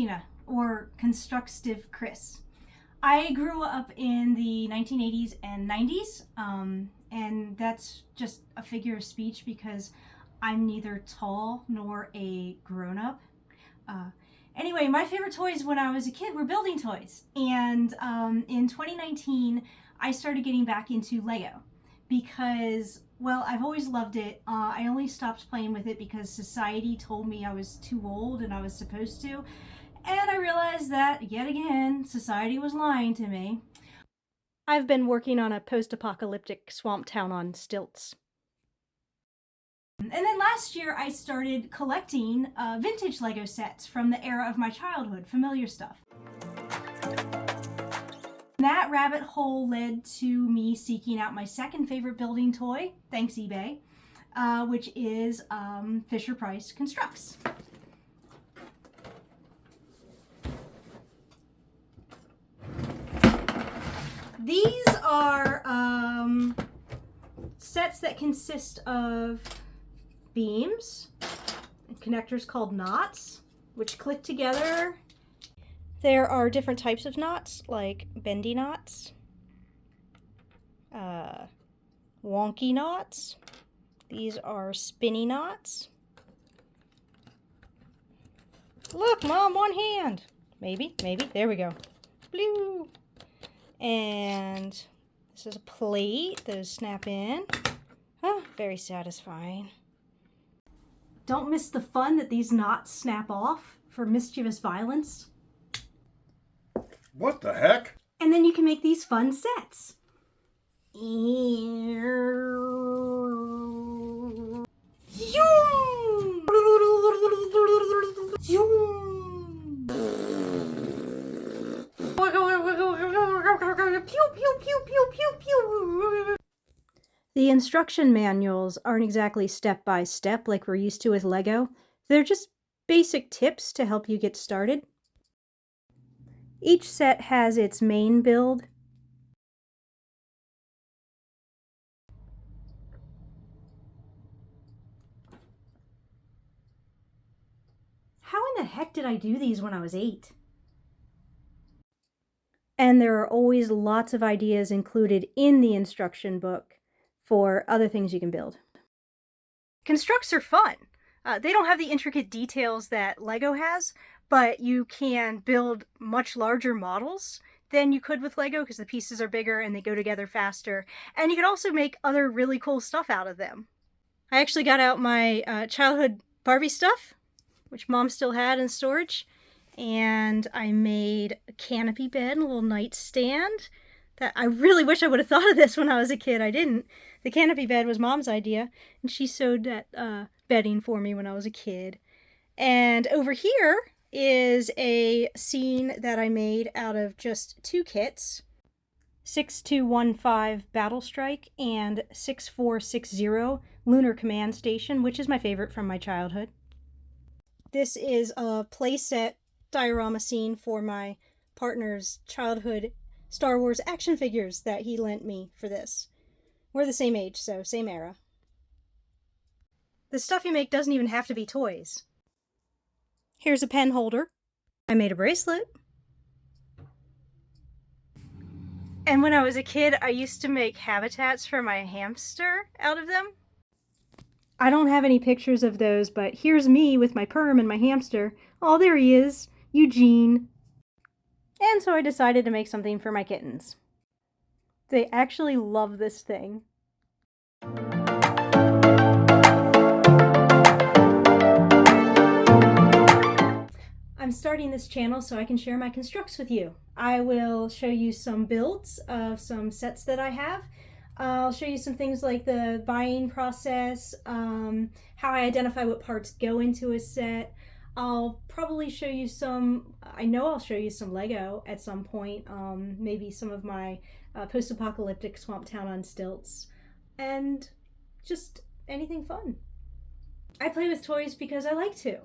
Christina, or Constructive Chris. I grew up in the 1980s and 90s, and that's just a figure of speech because I'm neither tall nor a grown-up. Anyway, my favorite toys when I was a kid were building toys, and in 2019 I started getting back into Lego because, well, I've always loved it. I only stopped playing with it because society told me I was too old and I was supposed to. And I realized that, yet again, society was lying to me. I've been working on a post-apocalyptic swamp town on stilts. And then last year I started collecting vintage Lego sets from the era of my childhood, familiar stuff. That rabbit hole led to me seeking out my second favorite building toy, thanks eBay, which is Fisher-Price Construx. These are sets that consist of beams and connectors called knots, which click together. There are different types of knots, like bendy knots, wonky knots. These are spinny knots. Look, Mom, one hand. Maybe, there we go. Blue. And this is a plate. Those snap in. Oh, very satisfying. Don't miss the fun that these knots snap off for mischievous violence. What the heck? And then you can make these fun sets. The instruction manuals aren't exactly step-by-step like we're used to with Lego. They're just basic tips to help you get started. Each set has its main build. How in the heck did I do these when I was 8? And there are always lots of ideas included in the instruction book for other things you can build. Constructs are fun. They don't have the intricate details that Lego has, but you can build much larger models than you could with Lego because the pieces are bigger and they go together faster. And you can also make other really cool stuff out of them. I actually got out my childhood Barbie stuff, which Mom still had in storage, and I made a canopy bed and a little nightstand. That I really wish I would have thought of this when I was a kid. I didn't. The canopy bed was Mom's idea, and she sewed that bedding for me when I was a kid. And over here is a scene that I made out of just 2 kits, 6215 Battle Strike and 6460 Lunar Command Station, which is my favorite from my childhood. This is a playset diorama scene for my partner's childhood Star Wars action figures that he lent me for this. We're the same age, so same era. The stuff you make doesn't even have to be toys. Here's a pen holder. I made a bracelet. And when I was a kid, I used to make habitats for my hamster out of them. I don't have any pictures of those, but here's me with my perm and my hamster. Oh, there he is, Eugene. And so I decided to make something for my kittens. They actually love this thing. I'm starting this channel so I can share my constructs with you. I will show you some builds of some sets that I have. I'll show you some things like the buying process, how I identify what parts go into a set. I'll probably show you some, I know I'll show you some Lego at some point, maybe some of my post-apocalyptic swamp town on stilts, and just anything fun. I play with toys because I like to,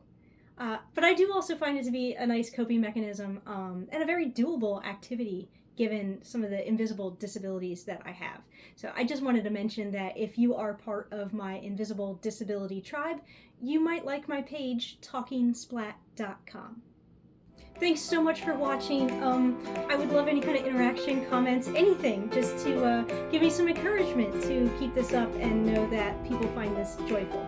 but I do also find it to be a nice coping mechanism and a very doable activity given some of the invisible disabilities that I have. So I just wanted to mention that if you are part of my invisible disability tribe, you might like my page, talkingsplat.com. Thanks so much for watching. I would love any kind of interaction, comments, anything, just to give me some encouragement to keep this up and know that people find this joyful.